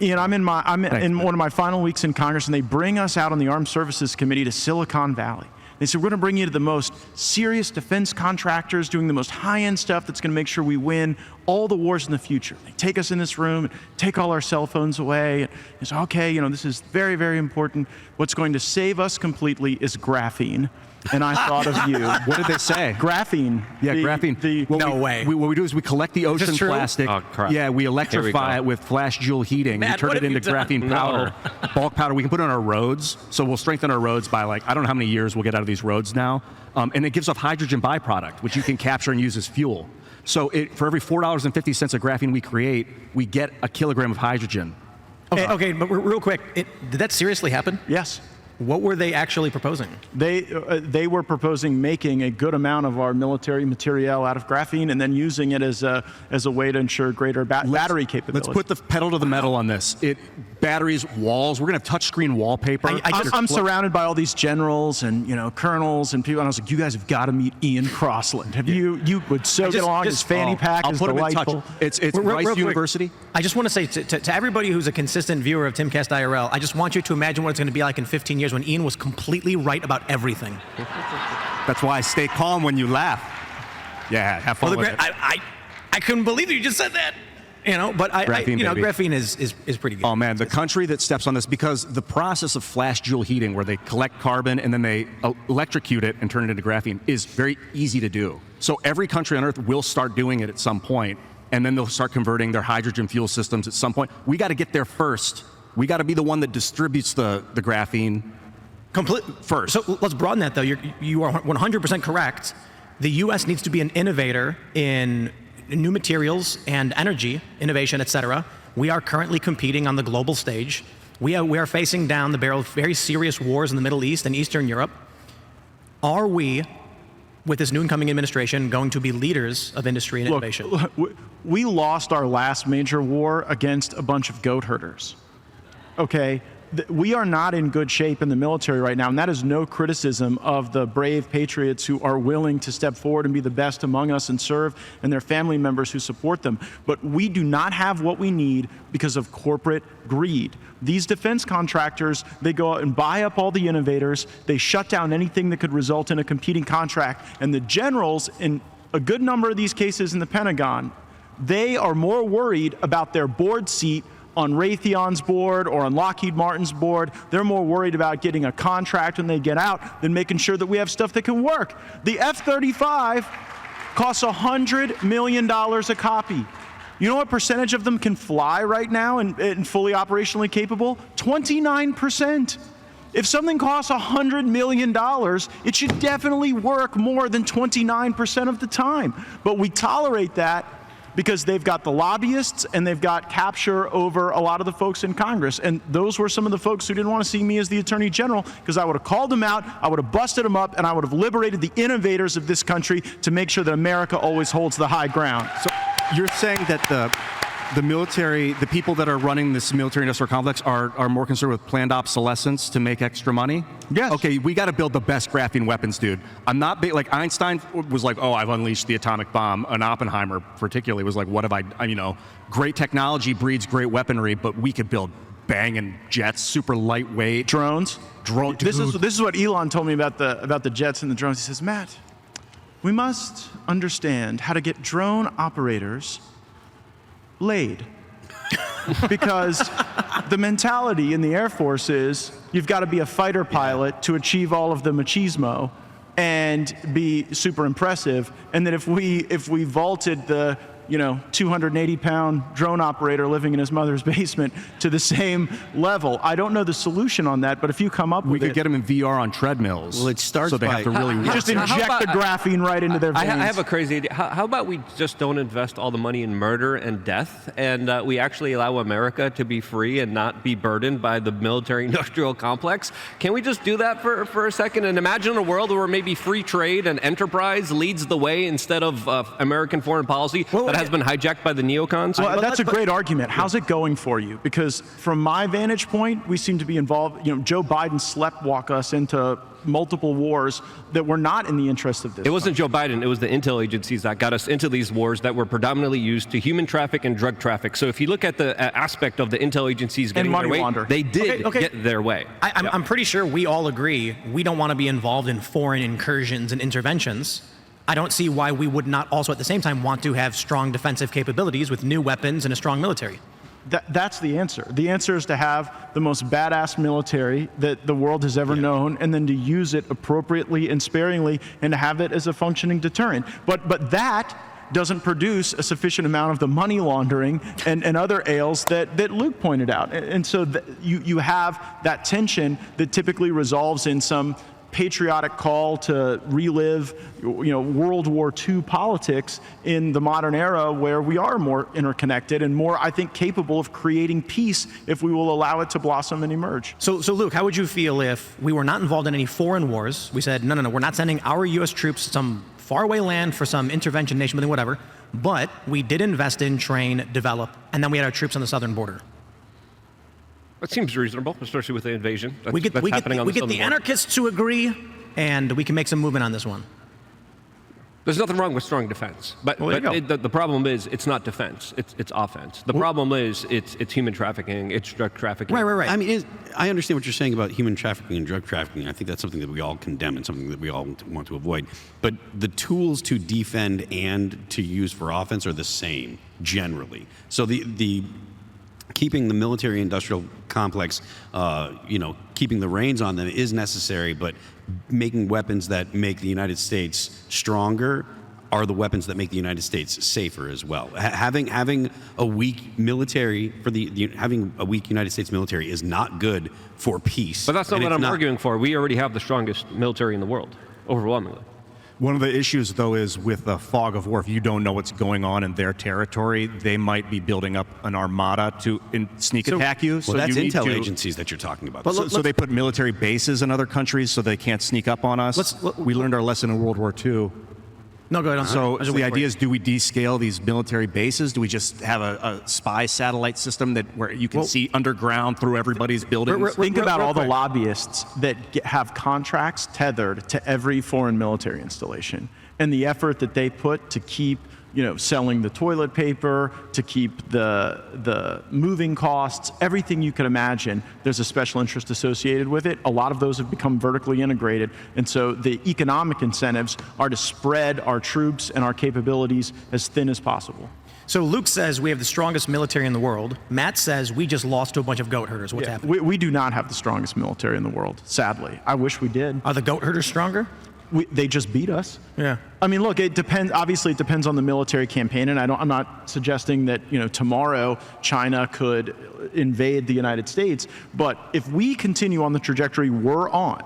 Ian, I'm in one of my final weeks in Congress, and they bring us out on the Armed Services Committee to Silicon Valley. They said, we're going to bring you to the most serious defense contractors doing the most high-end stuff that's going to make sure we win all the wars in the future. They take us in this room and take all our cell phones away. And they say, okay, this is very, very important. What's going to save us completely is graphene. And I thought of you. What did they say? Graphene. Yeah, graphene. No way. What we do is we collect the ocean plastic. Oh, crap. Yeah, we electrify it with flash joule heating. Matt, we turn it into graphene powder, bulk powder. We can put it on our roads. So we'll strengthen our roads by I don't know how many years we'll get out of these roads now. And it gives off hydrogen byproduct, which you can capture and use as fuel. So for every $4.50 of graphene we create, we get a kilogram of hydrogen. Okay, but real quick, did that seriously happen? Yes. What were they actually proposing? They were proposing making a good amount of our military materiel out of graphene and then using it as a way to ensure greater battery capability. Let's put the pedal to the metal on this. Batteries, walls. We're going to have touchscreen wallpaper. I'm surrounded by all these generals and colonels and people, and I was like, you guys have got to meet Ian CROSSLAND. You would so get along. His fanny pack is delightful. It's Rice University. I just want to say to everybody who's a consistent viewer of Timcast IRL, I just want you to imagine what it's going to be like in 15 years when Ian was completely right about everything. That's why I stay calm when you laugh. Yeah, have fun with it. I couldn't believe you just said that. But graphene is pretty good. Oh man, the country that steps on this, because the process of flash joule heating, where they collect carbon and then they electrocute it and turn it into graphene, is very easy to do. So every country on Earth will start doing it at some point, and then they'll start converting their hydrogen fuel systems at some point. We got to get there first. We got to be the one that distributes the graphene first. So let's broaden that, though. You are 100% correct. The U.S. needs to be an innovator in new materials and energy innovation, et cetera. We are currently competing on the global stage. We are facing down the barrel of very serious wars in the Middle East and Eastern Europe. Are we, with this new incoming administration, going to be leaders of industry and innovation? Look, we lost our last major war against a bunch of goat herders. Okay? We are not in good shape in the military right now, and that is no criticism of the brave patriots who are willing to step forward and be the best among us and serve, and their family members who support them. But we do not have what we need because of corporate greed. These defense contractors, they go out and buy up all the innovators, they shut down anything that could result in a competing contract, and the generals, in a good number of these cases in the Pentagon, they are more worried about their board seat on Raytheon's board or on Lockheed Martin's board. They're more worried about getting a contract when they get out than making sure that we have stuff that can work. The F-35 costs $100 million a copy. You know what percentage of them can fly right now and fully operationally capable? 29%. If something costs $100 million, it should definitely work more than 29% of the time. But we tolerate that because they've got the lobbyists and they've got capture over a lot of the folks in Congress. And those were some of the folks who didn't want to see me as the Attorney General, because I would have called them out, I would have busted them up, and I would have liberated the innovators of this country to make sure that America always holds the high ground. So you're saying that the military, the people that are running this military-industrial complex are more concerned with planned obsolescence to make extra money? Yes. Okay, we got to build the best graphene weapons, dude. I'm not like Einstein was like, oh, I've unleashed the atomic bomb. And Oppenheimer particularly was like, what have I great technology breeds great weaponry, but we could build banging jets, super lightweight. Drones. This is what Elon told me about the jets and the drones. He says, Matt, we must understand how to get drone operators laid. Because the mentality in the Air Force is you've got to be a fighter pilot to achieve all of the machismo and be super impressive. And that if we vaulted the 280-pound drone operator living in his mother's basement to the same level. I don't know the solution on that, but if you come up with it... We could get them in VR on treadmills. Well, it starts so they have to really... Just inject the graphene right into their veins. I have a crazy idea. How about we just don't invest all the money in murder and death, and we actually allow America to be free and not be burdened by the military-industrial complex? Can we just do that for a second and imagine a world where maybe free trade and enterprise leads the way instead of American foreign policy that has been hijacked by the neocons? Well, that's a great argument. How's it going for you? Because from my vantage point, we seem to be involved. Joe Biden sleptwalk us into multiple wars that were not in the interest of this. It wasn't Joe Biden. It was the intel agencies that got us into these wars that were predominantly used to human traffic and drug traffic. So if you look at the aspect of the intel agencies getting their way, they did get their way. I'm pretty sure we all agree we don't want to be involved in foreign incursions and interventions. I don't see why we would not also at the same time want to have strong defensive capabilities with new weapons and a strong military. That's the answer. The answer is to have the most badass military that the world has ever known, and then to use it appropriately and sparingly, and to have it as a functioning deterrent. But that doesn't produce a sufficient amount of the money laundering and other ails that Luke pointed out. And so you have that tension that typically resolves in some patriotic call to relive, World War II politics in the modern era, where we are more interconnected and more, I think, capable of creating peace if we will allow it to blossom and emerge. So Luke, how would you feel if we were not involved in any foreign wars? We said, no, we're not sending our U.S. troops to some faraway land for some intervention, nation building, whatever, but we did invest in, train, develop, and then we had our troops on the southern border. That seems reasonable, especially with the invasion We get the anarchists to agree, and we can make some movement on this one. There's nothing wrong with strong defense, but the problem is it's not defense; it's offense. The problem is it's human trafficking, it's drug trafficking. Right. I mean, I understand what you're saying about human trafficking and drug trafficking. I think that's something that we all condemn and something that we all want to avoid. But the tools to defend and to use for offense are the same generally. So the keeping the military-industrial complex, keeping the reins on them is necessary, but making weapons that make the United States stronger are the weapons that make the United States safer as well. Having a weak military having a weak United States military is not good for peace. But that's not what I'm arguing for. We already have the strongest military in the world, overwhelmingly. One of the issues, though, is with the fog of war. If you don't know what's going on in their territory, they might be building up an armada to sneak attack you. So that's intel agencies that you're talking about. So they put military bases in other countries so they can't sneak up on us. We learned our lesson in World War II. No, go ahead. So the idea is, do we descale these military bases? Do we just have a spy satellite system where you can see underground through everybody's buildings? Think about all the lobbyists that have contracts tethered to every foreign military installation, and the effort that they put to keep selling the toilet paper, to keep the moving costs, everything you could imagine. There's a special interest associated with it. A lot of those have become vertically integrated. And so the economic incentives are to spread our troops and our capabilities as thin as possible. So Luke says we have the strongest military in the world. Matt says we just lost to a bunch of goat herders. What's happening? We do not have the strongest military in the world, sadly. I wish we did. Are the goat herders stronger? They just beat us. Yeah. I mean, look, it depends. Obviously, it depends on the military campaign, and I'm not suggesting that tomorrow China could invade the United States. But if we continue on the trajectory we're on,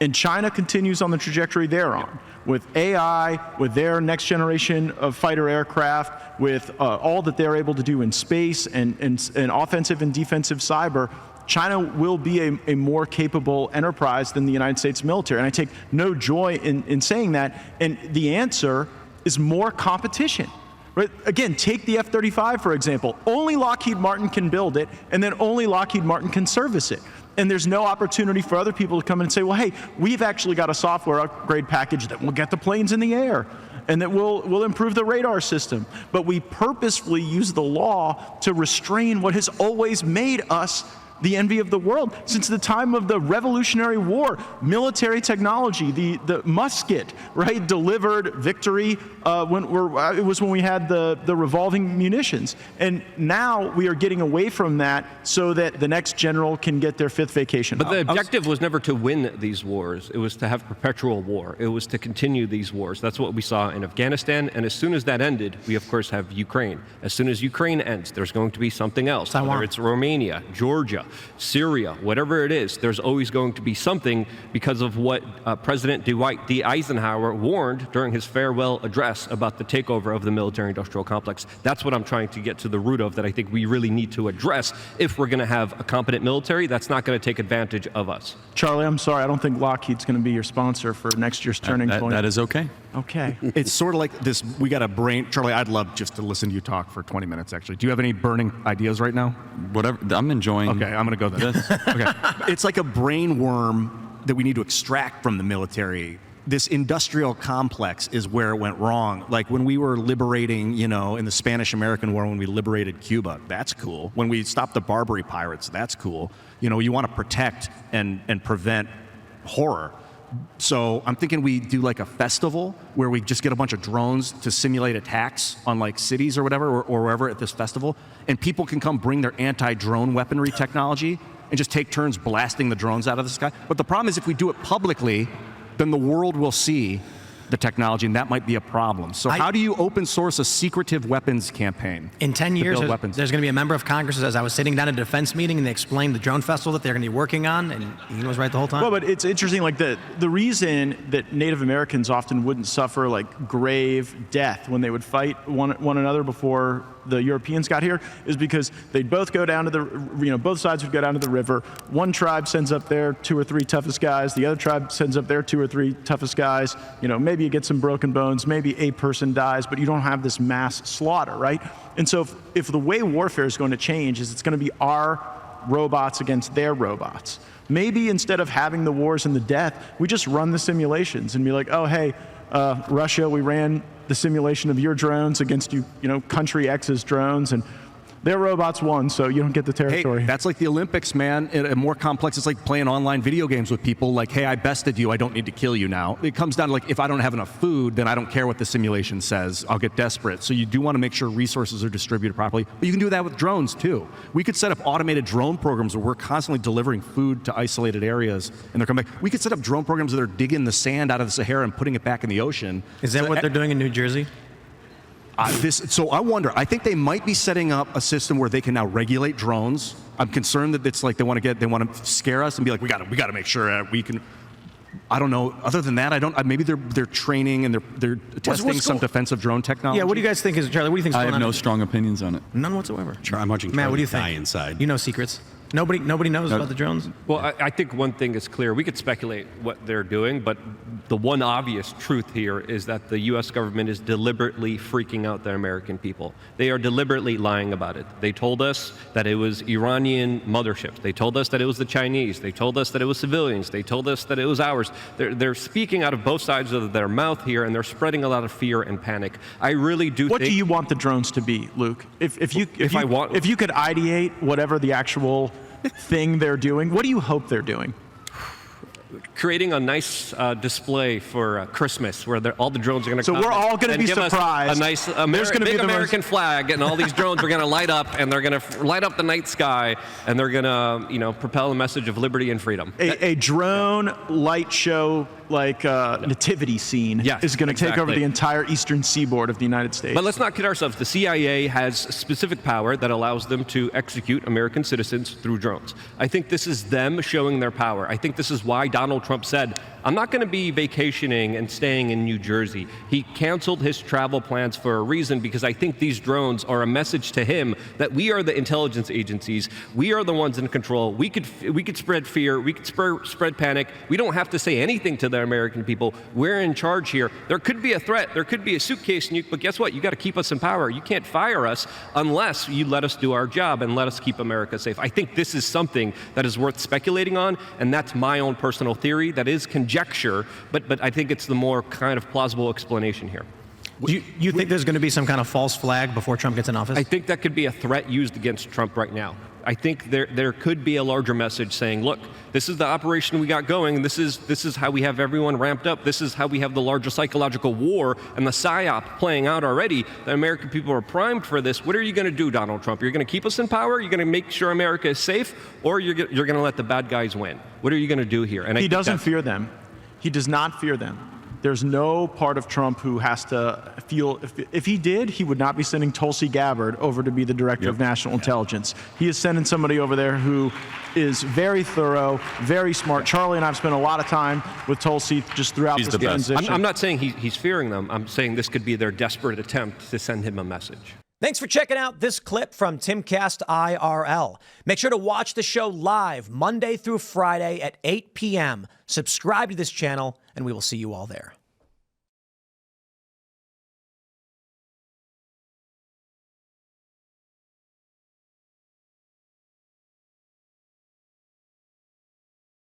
and China continues on the trajectory they're on, with AI, with their next generation of fighter aircraft, with all that they're able to do in space and offensive and defensive cyber, China will be a more capable enterprise than the United States military. And I take no joy in saying that. And the answer is more competition. Right? Again, take the F-35, for example. Only Lockheed Martin can build it, and then only Lockheed Martin can service it. And there's no opportunity for other people to come in and say, well, hey, we've actually got a software upgrade package that will get the planes in the air, and that will improve the radar system. But we purposefully use the law to restrain what has always made us the envy of the world. Since the time of the Revolutionary War, military technology, the musket, right, delivered victory it was when we had the revolving munitions. And now we are getting away from that so that the next general can get their fifth vacation. But the objective was never to win these wars. It was to have perpetual war. It was to continue these wars. That's what we saw in Afghanistan. And as soon as that ended, we, of course, have Ukraine. As soon as Ukraine ends, there's going to be something else. Whether it's Romania, Georgia, Syria, whatever it is, there's always going to be something because of what President Dwight D. Eisenhower warned during his farewell address about the takeover of the military-industrial complex. That's what I'm trying to get to the root of, that I think we really need to address if we're going to have a competent military that's not going to take advantage of us. Charlie, I'm sorry, I don't think Lockheed's going to be your sponsor for next year's Turning Point. That is okay. Okay. It's sort of like this. We got a brain. Charlie, I'd love just to listen to you talk for 20 minutes, actually. Do you have any burning ideas right now? Whatever. I'm enjoying. Okay, I'm going to go then. Okay. It's like a brain worm that we need to extract from the military. This industrial complex is where it went wrong. Like when we were liberating, in the Spanish-American War, when we liberated Cuba, that's cool. When we stopped the Barbary pirates, that's cool. You want to protect and prevent horror. So I'm thinking we do like a festival where we just get a bunch of drones to simulate attacks on like cities or whatever, or wherever at this festival, and people can come bring their anti-drone weaponry technology and just take turns blasting the drones out of the sky. But the problem is if we do it publicly, then the world will see the technology, and that might be a problem. So how do you open source a secretive weapons campaign? In 10 years, there's going to be a member of Congress as I was sitting down at a defense meeting, and they explained the drone festival that they're going to be working on, and he was right the whole time. Well, but it's interesting, like the reason that Native Americans often wouldn't suffer like grave death when they would fight one another before the Europeans got here is because they'd both go down to the, both sides would go down to the river. One tribe sends up their 2 or 3 toughest guys. The other tribe sends up their 2 or 3 toughest guys. Maybe you get some broken bones. Maybe a person dies, but you don't have this mass slaughter, right? And so if the way warfare is going to change is it's going to be our robots against their robots. Maybe instead of having the wars and the death, we just run the simulations and be like, oh, hey, Russia, we ran the simulation of your drones against country X's drones, and their robots won, so you don't get the territory. Hey, that's like the Olympics, man. More complex. It's like playing online video games with people. Like, hey, I bested you. I don't need to kill you now. It comes down to like, if I don't have enough food, then I don't care what the simulation says. I'll get desperate. So you do want to make sure resources are distributed properly. But you can do that with drones too. We could set up automated drone programs where we're constantly delivering food to isolated areas, and they're coming back. We could set up drone programs that are digging the sand out of the Sahara and putting it back in the ocean. Is that what they're doing in New Jersey? So I wonder, I think they might be setting up a system where they can now regulate drones. I'm concerned that it's like they want to scare us and be like, we got to make sure we can. I don't know. Other than that, maybe they're training and they're testing some defensive drone technology. Yeah, what do you guys think Charlie, what do you think is going on? I have no strong opinions on it. None whatsoever. I'm watching Matt, what do you die think? inside. You know secrets. Nobody knows about the drones? Well, I think one thing is clear. We could speculate what they're doing, but the one obvious truth here is that the U.S. government is deliberately freaking out the American people. They are deliberately lying about it. They told us that it was Iranian motherships. They told us that it was the Chinese. They told us that it was civilians. They told us that it was ours. They're speaking out of both sides of their mouth here, and they're spreading a lot of fear and panic. I really do What do you want the drones to be, Luke? If you could ideate whatever the actual thing they're doing, what do you hope they're doing? Creating a nice display for Christmas where all the drones are going to come. So we're all going to be give us surprised. A nice big American flag, and all these drones are going to light up, and they're going to light up the night sky, and they're going to, propel a message of liberty and freedom. A drone light show like nativity scene is going to take over the entire eastern seaboard of the United States. But let's not kid ourselves. The CIA has specific power that allows them to execute American citizens through drones. I think this is them showing their power. I think this is why Donald Trump said, I'm not going to be vacationing and staying in New Jersey. He canceled his travel plans for a reason, because I think these drones are a message to him that we are the intelligence agencies. We are the ones in control. We could spread fear. We could spread panic. We don't have to say anything to the American people. We're in charge here. There could be a threat. There could be a suitcase nuke, but guess what? You got to keep us in power. You can't fire us unless you let us do our job and let us keep America safe. I think this is something that is worth speculating on, and that's my own personal theory. That is conjecture, but I think it's the more kind of plausible explanation here. Do you think there's going to be some kind of false flag before Trump gets in office? I think that could be a threat used against Trump right now. I think there could be a larger message saying, look, this is the operation we got going. This is how we have everyone ramped up. This is how we have the larger psychological war and the psyop playing out already. The American people are primed for this. What are you going to do, Donald Trump? You're going to keep us in power? You're going to make sure America is safe? Or you're going to let the bad guys win? What are you going to do here? And he doesn't fear them. He does not fear them. There's no part of Trump who has to feel, if he did, he would not be sending Tulsi Gabbard over to be the director of national intelligence. He is sending somebody over there who is very thorough, very smart. Charlie and I have spent a lot of time with Tulsi just throughout this transition. I'm not saying he's fearing them. I'm saying this could be their desperate attempt to send him a message. Thanks for checking out this clip from Timcast IRL. Make sure to watch the show live Monday through Friday at 8 p.m. Subscribe to this channel, and we will see you all there.